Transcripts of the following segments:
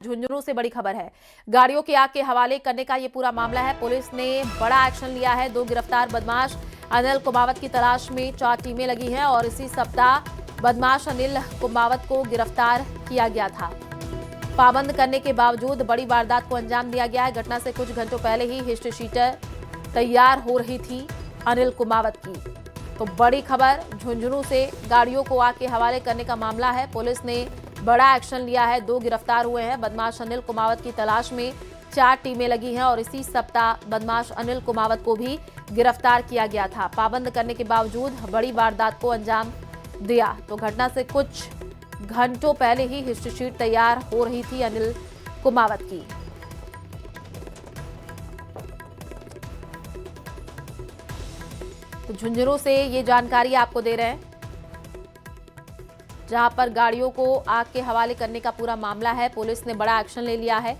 झुंझुनू से बड़ी खबर है। गाड़ियों की आग के हवाले करने का ये पूरा मामला है। पुलिस ने बड़ा एक्शन लिया है। 2 गिरफ्तार बदमाश अनिल कुमावत की तलाश में 4 टीमें लगी हैं और इसी सप्ताह बदमाश अनिल कुमावत को गिरफ्तार किया गया था। पाबंद करने के बावजूद बड़ी वारदात को अंजाम दिया गया है। घटना से कुछ घंटों पहले ही हिस्ट्री शीटर तैयार हो रही थी अनिल कुमावत की। तो बड़ी खबर झुंझुनू से गाड़ियों को आग के हवाले करने का मामला है। पुलिस ने बड़ा एक्शन लिया है। 2 गिरफ्तार हुए हैं। बदमाश अनिल कुमावत की तलाश में 4 टीमें लगी हैं और इसी सप्ताह बदमाश अनिल कुमावत को भी गिरफ्तार किया गया था। पाबंद करने के बावजूद बड़ी वारदात को अंजाम दिया। तो घटना से कुछ घंटों पहले ही हिस्ट्री शीट तैयार हो रही थी अनिल कुमावत की। तो झुंझुनू से ये जानकारी आपको दे रहे हैं, जहां पर गाड़ियों को आग के हवाले करने का पूरा मामला है। पुलिस ने बड़ा एक्शन ले लिया है।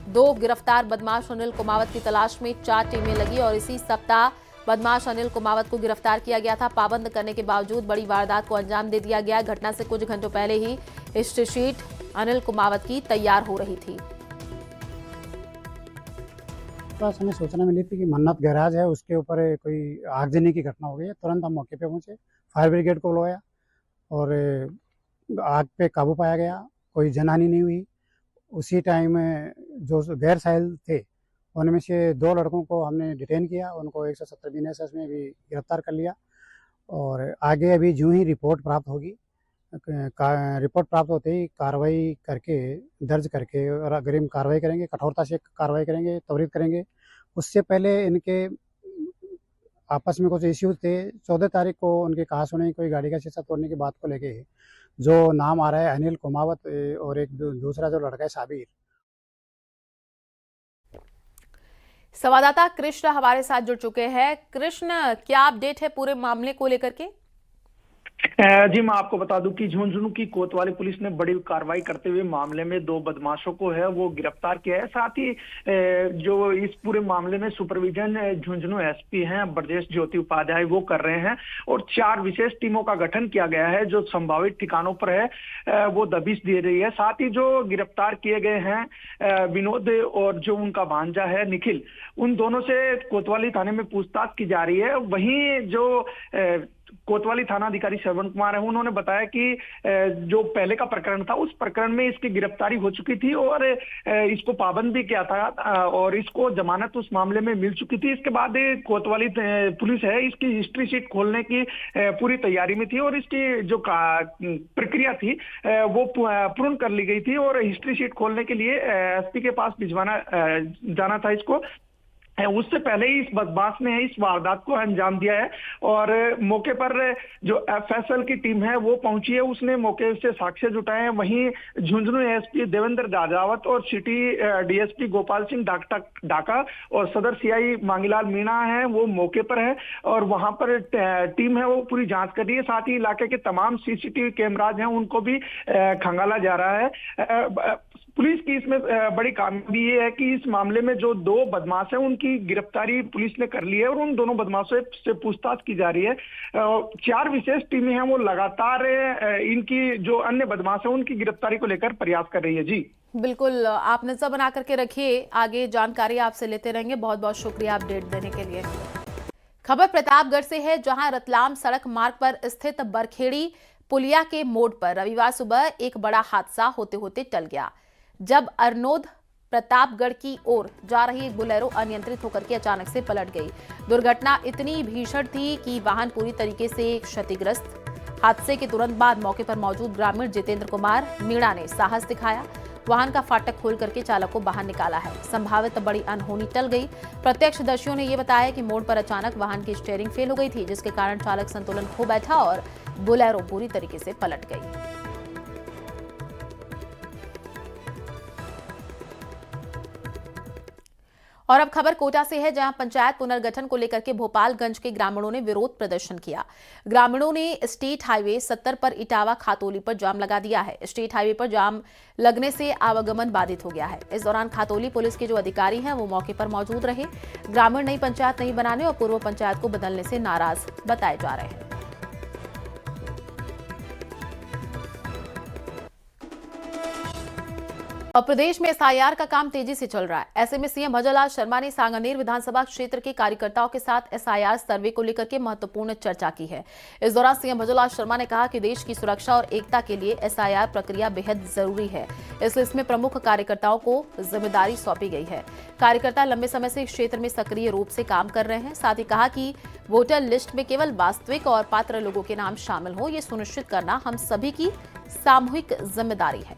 2 गिरफ्तार बदमाश अनिल कुमावत की तलाश में 4 टीमें लगी और इसी सप्ताह बदमाश अनिल कुमावत को गिरफ्तार किया गया था। पाबंद करने के बावजूद बड़ी वारदात को अंजाम दे दिया गया। घटना से कुछ घंटों पहले ही हिस्ट्री शीट अनिल कुमावत की तैयार हो रही थी। पास हमें सूचना मिली थी कि मन्नत गैराज है, उसके ऊपर कोई आगजनी की घटना हो गई है। तुरंत हम मौके पे पहुंचे, फायर ब्रिगेड को बुलवाया और आग पे काबू पाया गया। कोई जनहानि नहीं हुई। उसी टाइम जो गैर साहिल थे उनमें से 2 लड़कों को हमने डिटेन किया। उनको 170 बीएनएसएस में भी गिरफ्तार कर लिया और आगे अभी जो ही रिपोर्ट प्राप्त होगी, रिपोर्ट प्राप्त होते ही कार्रवाई करके दर्ज करके और अग्रिम कार्रवाई करेंगे, कठोरता से कार्रवाई करेंगे, त्वरित करेंगे। उससे पहले इनके आपस में कुछ इश्यूज थे। 14 तारीख को उनकी कहा सुनी कोई गाड़ी का शीशा तोड़ने की बात को लेके जो नाम आ रहा है अनिल कुमावत और एक दूसरा जो लड़का है साबिर। संवाददाता कृष्ण हमारे साथ जुड़ चुके हैं। कृष्ण, क्या अपडेट है पूरे मामले को लेकर के? जी, मैं आपको बता दूं कि झुंझुनू की कोतवाली पुलिस ने बड़ी कार्रवाई करते हुए मामले में 2 बदमाशों को है वो गिरफ्तार किया है। साथ ही जो इस पूरे मामले में सुपरविजन झुंझुनू एसपी हैं ब्रजेश ज्योति उपाध्याय वो कर रहे हैं और 4 विशेष टीमों का गठन किया गया है जो संभावित ठिकानों पर है वो दबिश दे रही है। साथ ही जो गिरफ्तार किए गए हैं विनोद और जो उनका भांजा है निखिल, उन दोनों से कोतवाली थाने में पूछताछ की जा रही है। वहीं जो कोतवाली थाना अधिकारी श्रवण कुमार है उन्होंने बताया कि जो पहले का प्रकरण था उस प्रकरण में इसकी गिरफ्तारी हो चुकी थी और इसको पाबंद भी किया था और इसको जमानत उस मामले में मिल चुकी थी। इसके बाद कोतवाली पुलिस है इसकी हिस्ट्री शीट खोलने की पूरी तैयारी में थी और इसकी जो प्रक्रिया थी वो पूर्ण कर ली गई थी और हिस्ट्री शीट खोलने के लिए एसपी के पास भिजवाना जाना था इसको। उससे पहले ही इस बदमाश ने इस वारदात को अंजाम दिया है और मौके पर जो एफएसएल की टीम है वो पहुंची है। उसने मौके से साक्ष्य जुटाए हैं। वहीं झुंझुनू एसपी देवेंद्र राजावत और सिटी डीएसपी गोपाल सिंह डाका और सदर सीआई मांगीलाल मीणा है वो मौके पर है और वहां पर टीम है वो पूरी जांच कर रही है। साथ ही इलाके के तमाम सीसीटीवी कैमराज हैं उनको भी खंगाला जा रहा है। पुलिस की इसमें बड़ी कामयाबी ये है कि इस मामले में जो 2 बदमाश हैं उनकी गिरफ्तारी पुलिस ने कर ली है और उन दोनों बदमाशों से पूछताछ की जा रही है। 4 विशेष टीमें हैं वो लगातार इनकी जो अन्य बदमाश हैं उनकी गिरफ्तारी को लेकर प्रयास कर रही है। जी बिल्कुल, आप नजर बना करके रखिए, आगे जानकारी आपसे लेते रहेंगे। बहुत बहुत शुक्रिया अपडेट देने के लिए। खबर प्रतापगढ़ से है, जहां रतलाम सड़क मार्ग पर स्थित बरखेड़ी पुलिया के मोड़ पर रविवार सुबह एक बड़ा हादसा होते होते टल गया, जब अरनोद प्रतापगढ़ की ओर जा रही बोलेरो अनियंत्रित होकर के अचानक से पलट गई। दुर्घटना इतनी भीषण थी कि वाहन पूरी तरीके से क्षतिग्रस्त। हादसे के तुरंत बाद मौके पर मौजूद ग्रामीण जितेंद्र कुमार मीणा ने साहस दिखाया। वाहन का फाटक खोल करके चालक को बाहर निकाला है। संभावित बड़ी अनहोनी टल गई। प्रत्यक्षदर्शियों ने यह बताया कि मोड़ पर अचानक वाहन की स्टीयरिंग फेल हो गई थी, जिसके कारण चालक संतुलन खो बैठा और बोलेरो पूरी तरीके से पलट गई। और अब खबर कोटा से है, जहां पंचायत पुनर्गठन को लेकर के भोपालगंज के ग्रामीणों ने विरोध प्रदर्शन किया। ग्रामीणों ने स्टेट हाईवे 70 पर इटावा खातोली पर जाम लगा दिया है। स्टेट हाईवे पर जाम लगने से आवागमन बाधित हो गया है। इस दौरान खातोली पुलिस के जो अधिकारी हैं वो मौके पर मौजूद रहे। ग्रामीण नई पंचायत नहीं बनाने और पूर्व पंचायत को बदलने से नाराज बताए जा रहे हैं। और प्रदेश में एसआईआर का काम तेजी से चल रहा है। ऐसे में सीएम भजनलाल शर्मा ने सांगानेर विधानसभा क्षेत्र के कार्यकर्ताओं के साथ एसआईआर सर्वे को लेकर के महत्वपूर्ण चर्चा की है। इस दौरान सीएम भजनलाल शर्मा ने कहा कि देश की सुरक्षा और एकता के लिए एसआईआर प्रक्रिया बेहद जरूरी है, इसलिए इसमें प्रमुख कार्यकर्ताओं को जिम्मेदारी सौंपी गई है। कार्यकर्ता लंबे समय से इस क्षेत्र में सक्रिय रूप से काम कर रहे हैं। साथ ही कहा कि वोटर लिस्ट में केवल वास्तविक और पात्र लोगों के नाम शामिल हो, ये सुनिश्चित करना हम सभी की सामूहिक जिम्मेदारी है।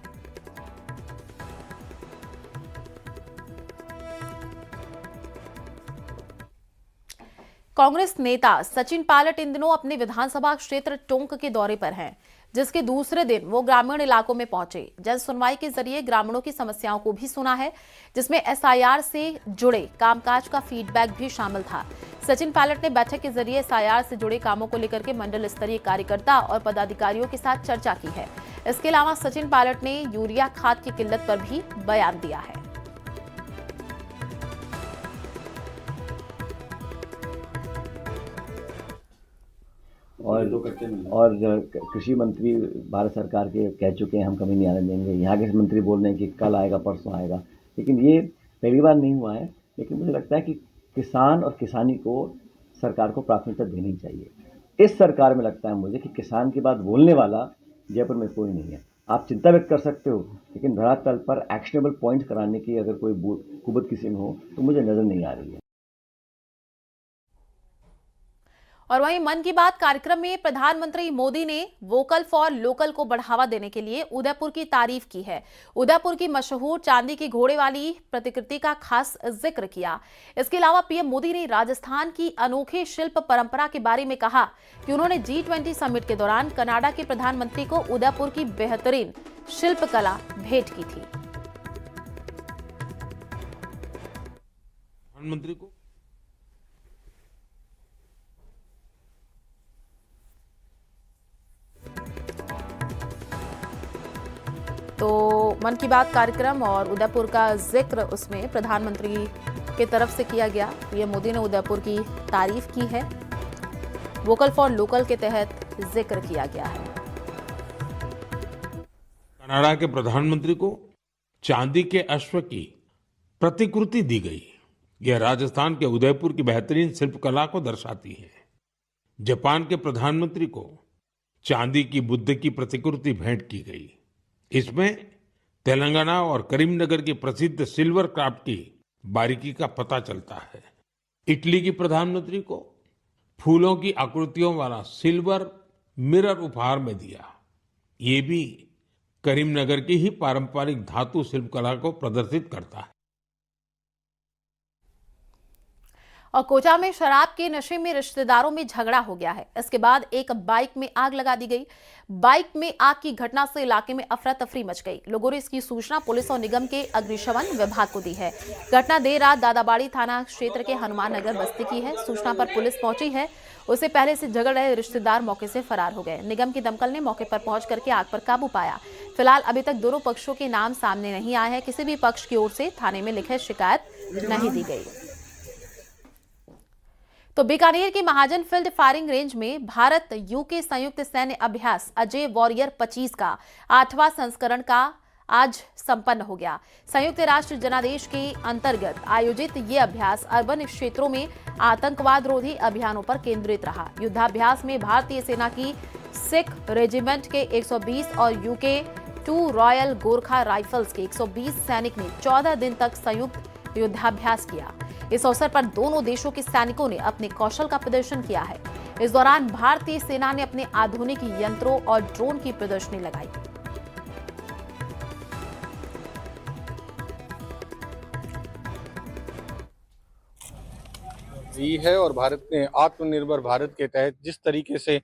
कांग्रेस नेता सचिन पायलट इन दिनों अपने विधानसभा क्षेत्र टोंक के दौरे पर हैं, जिसके दूसरे दिन वो ग्रामीण इलाकों में पहुंचे। जन सुनवाई के जरिए ग्रामीणों की समस्याओं को भी सुना है, जिसमें एसआईआर से जुड़े कामकाज का फीडबैक भी शामिल था। सचिन पायलट ने बैठक के जरिए एसआईआर से जुड़े कामों को लेकर के मंडल स्तरीय कार्यकर्ता और पदाधिकारियों के साथ चर्चा की है। इसके अलावा सचिन पायलट ने यूरिया खाद की किल्लत पर भी बयान दिया है। और कृषि मंत्री भारत सरकार के कह चुके हैं हम कमी नहीं आने देंगे। यहाँ के मंत्री बोल रहे हैं कि कल आएगा परसों आएगा, लेकिन ये पहली बार नहीं हुआ है। लेकिन मुझे लगता है कि किसान और किसानी को सरकार को प्राथमिकता देनी चाहिए। इस सरकार में लगता है मुझे कि किसान की बात बोलने वाला जयपुर में कोई नहीं है। आप चिंता व्यक्त कर सकते हो, लेकिन धरातल पर एक्शनेबल पॉइंट कराने की अगर कोई कुबत किसी में हो तो मुझे नज़र नहीं आ रही है। और वहीं मन की बात कार्यक्रम में प्रधानमंत्री मोदी ने वोकल फॉर लोकल को बढ़ावा देने के लिए उदयपुर की तारीफ की है। उदयपुर की मशहूर चांदी की घोड़े वाली प्रतिकृति का खास जिक्र किया। इसके अलावा पीएम मोदी ने राजस्थान की अनोखी शिल्प परंपरा के बारे में कहा कि उन्होंने G20 समिट के दौरान कनाडा के प्रधानमंत्री को उदयपुर की बेहतरीन शिल्प कला भेंट की थी। प्रधानमंत्री को तो मन की बात कार्यक्रम और उदयपुर का जिक्र उसमें प्रधानमंत्री की तरफ से किया गया। पीएम मोदी ने उदयपुर की तारीफ की है। वोकल फॉर लोकल के तहत जिक्र किया गया है। कनाडा के प्रधानमंत्री को चांदी के अश्व की प्रतिकृति दी गई। यह राजस्थान के उदयपुर की बेहतरीन शिल्पकला को दर्शाती है। जापान के प्रधानमंत्री को चांदी की बुद्ध की प्रतिकृति भेंट की गई। इसमें तेलंगाना और करीमनगर की प्रसिद्ध सिल्वर क्राफ्ट की बारीकी का पता चलता है। इटली की प्रधानमंत्री को फूलों की आकृतियों वाला सिल्वर मिरर उपहार में दिया। ये भी करीमनगर की ही पारंपरिक धातु शिल्पकला को प्रदर्शित करता है। और कोटा में शराब के नशे में रिश्तेदारों में झगड़ा हो गया है। इसके बाद एक बाइक में आग लगा दी गई। बाइक में आग की घटना से इलाके में अफरा तफरी मच गई। लोगों ने इसकी सूचना पुलिस और निगम के अग्निशमन विभाग को दी है। घटना देर रात दादाबाड़ी थाना क्षेत्र के हनुमान नगर बस्ती की है। सूचना पर पुलिस पहुंची है। उससे पहले से झगड़ रहे रिश्तेदार मौके से फरार हो गए। निगम की दमकल ने मौके पर पहुंच करके आग पर काबू पाया। फिलहाल अभी तक दोनों पक्षों के नाम सामने नहीं आए हैं। किसी भी पक्ष की ओर से थाने में लिखित शिकायत नहीं दी गई। तो बीकानेर के महाजन फील्ड फायरिंग रेंज में भारत यूके संयुक्त सैन्य अभ्यास अजय वॉरियर 25 का 8वां संस्करण का आज संपन्न हो गया। संयुक्त राष्ट्र जनादेश के अंतर्गत आयोजित ये अभ्यास अर्बन क्षेत्रों में आतंकवाद रोधी अभियानों पर केंद्रित रहा। युद्धाभ्यास में भारतीय सेना की सिख रेजिमेंट के 120 और यूके 2 रॉयल गोरखा राइफल्स के 120 सैनिक ने 14 दिन तक संयुक्त युद्धाभ्यास किया। इस अवसर पर दोनों देशों के सैनिकों ने अपने कौशल का प्रदर्शन किया है। इस दौरान भारतीय सेना ने अपने आधुनिक यंत्रों और ड्रोन की प्रदर्शनी लगाई। है और भारत ने आत्मनिर्भर भारत के तहत जिस तरीके से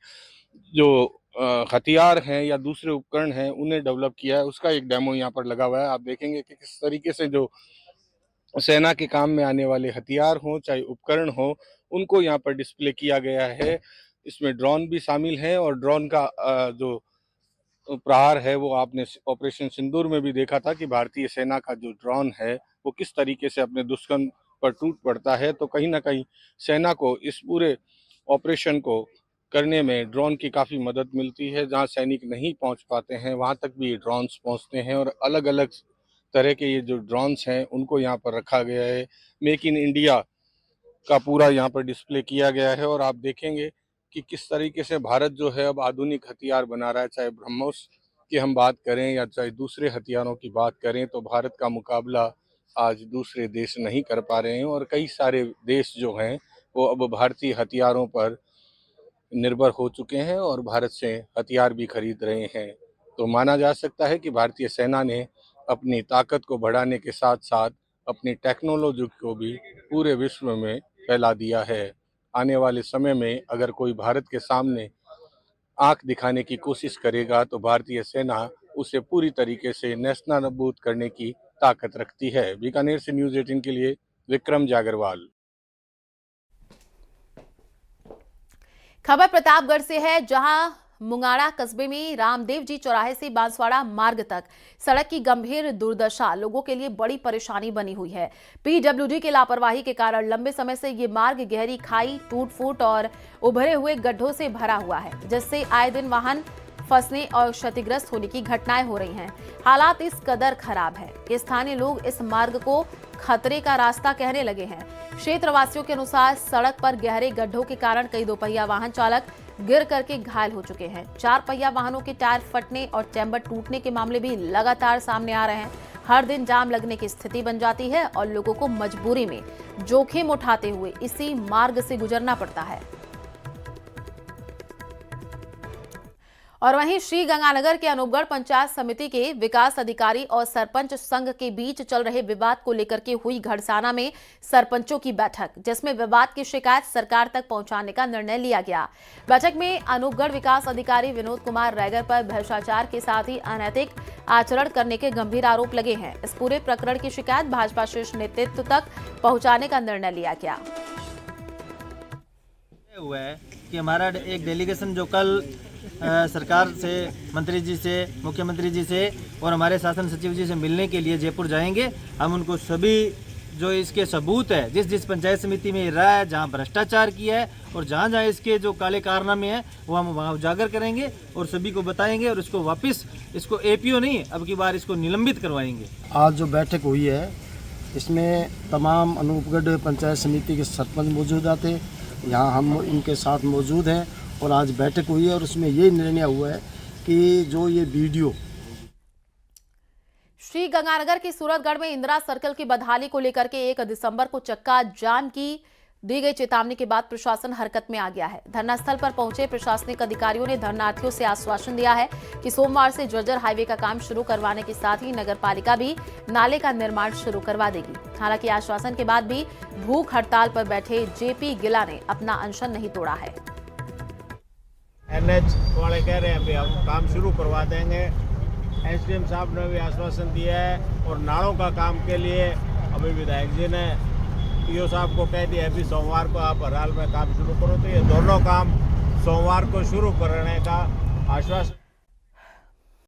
जो हथियार हैं या दूसरे उपकरण हैं उन्हें डेवलप किया है, उसका एक डेमो यहाँ पर लगा हुआ है। आप देखेंगे कि किस तरीके से जो सेना के काम में आने वाले हथियार हों चाहे उपकरण हो, उनको यहाँ पर डिस्प्ले किया गया है। इसमें ड्रोन भी शामिल है और ड्रोन का जो प्रहार है वो आपने ऑपरेशन सिंदूर में भी देखा था कि भारतीय सेना का जो ड्रोन है वो किस तरीके से अपने दुश्मन पर टूट पड़ता है। तो कहीं ना कहीं सेना को इस पूरे ऑपरेशन को करने में ड्रोन की काफ़ी मदद मिलती है। जहां सैनिक नहीं पहुंच पाते हैं वहां तक भी ड्रोन्स पहुंचते हैं और अलग अलग तरह के ये जो ड्रोन्स हैं उनको यहाँ पर रखा गया है। मेक इन इंडिया का पूरा यहाँ पर डिस्प्ले किया गया है और आप देखेंगे कि किस तरीके से भारत जो है अब आधुनिक हथियार बना रहा है। चाहे ब्रह्मोस की हम बात करें या चाहे दूसरे हथियारों की बात करें, तो भारत का मुकाबला आज दूसरे देश नहीं कर पा रहे हैं और कई सारे देश जो हैं वो अब भारतीय हथियारों पर निर्भर हो चुके हैं और भारत से हथियार भी खरीद रहे हैं। तो माना जा सकता है कि भारतीय सेना ने अपनी ताकत को बढ़ाने के साथ साथ अपनी टेक्नोलॉजी को भी पूरे विश्व में फैला दिया है। आने वाले समय में अगर कोई भारत के सामने आंख दिखाने की कोशिश करेगा तो भारतीय सेना उसे पूरी तरीके से नेस्तनाबूद करने की ताकत रखती है। बीकानेर से न्यूज़ 18 के लिए विक्रम जागरवाल। खबर प्रतापगढ़ से है, जहां मुंगाड़ा कस्बे में रामदेव जी चौराहे से बांसवाड़ा मार्ग तक सड़क की गंभीर दुर्दशा लोगों के लिए बड़ी परेशानी बनी हुई है। पीडब्ल्यूडी के लापरवाही के कारण लंबे समय से ये मार्ग गहरी खाई, टूट फूट और उभरे हुए गड्ढों से भरा हुआ है, जिससे आए दिन वाहन फंसने और क्षतिग्रस्त होने की घटनाएं हो रही हैं। हालात इस कदर खराब है कि स्थानीय लोग इस मार्ग को खतरे का रास्ता कहने लगे हैं। क्षेत्रवासियों के अनुसार सड़क पर गहरे गड्ढों के कारण कई दोपहिया वाहन चालक गिर करके घायल हो चुके हैं। 4 पहिया वाहनों के टायर फटने और चैम्बर टूटने के मामले भी लगातार सामने आ रहे हैं। हर दिन जाम लगने की स्थिति बन जाती है और लोगों को मजबूरी में जोखिम उठाते हुए इसी मार्ग से गुजरना पड़ता है। और वहीं श्री गंगानगर के अनूपगढ़ पंचायत समिति के विकास अधिकारी और सरपंच संघ के बीच चल रहे विवाद को लेकर के हुई घड़साना में सरपंचों की बैठक, जिसमें विवाद की शिकायत सरकार तक पहुंचाने का निर्णय लिया गया। बैठक में अनूपगढ़ विकास अधिकारी विनोद कुमार रैगर पर भ्रष्टाचार के साथ ही अनैतिक आचरण करने के गंभीर आरोप लगे हैं। इस पूरे प्रकरण की शिकायत भाजपा शीर्ष नेतृत्व तक पहुंचाने का निर्णय लिया गया। हुआ है कि हमारा एक डेलीगेशन जो कल सरकार से, मंत्री जी से, मुख्यमंत्री जी से और हमारे शासन सचिव जी से मिलने के लिए जयपुर जाएंगे। हम उनको सभी जो इसके सबूत है, जिस पंचायत समिति में रहा है, जहां भ्रष्टाचार किया है और जहां इसके जो काले कारनामे हैं वो हम वहां उजागर करेंगे और सभी को बताएंगे और इसको वापस, इसको एपीओ नहीं, अब की बार इसको निलंबित करवाएंगे। आज जो बैठक हुई है इसमें तमाम अनूपगढ़ पंचायत समिति के सरपंच मौजूद थे। यहाँ हम इनके साथ मौजूद हैं और आज बैठक हुई है और उसमें ये निर्णय हुआ है कि जो ये वीडियो श्री गंगानगर की सूरतगढ़ में इंदिरा सर्कल की बदहाली को लेकर के 1 दिसंबर को चक्का जाम की दी गई चेतावनी के बाद प्रशासन हरकत में आ गया है। धरना स्थल पर पहुंचे प्रशासनिक अधिकारियों ने धरनार्थियों से आश्वासन दिया है कि सोमवार से जर्जर हाईवे का काम शुरू करवाने के साथ ही नगर पालिका भी नाले का निर्माण शुरू करवा देगी। हालांकि आश्वासन के बाद भी भूख हड़ताल पर बैठे जेपी गिला ने अपना अनशन नहीं तोड़ा है। NH वाले कह रहे हैं हम काम शुरू करवा देंगे। SDM साहब ने भी आश्वासन दिया है और नालों का काम के लिए अभी विधायक जी ने PO साहब को कह दिया अभी सोमवार को आप हर हाल में काम शुरू करो। तो ये दोनों काम सोमवार को शुरू करने का आश्वासन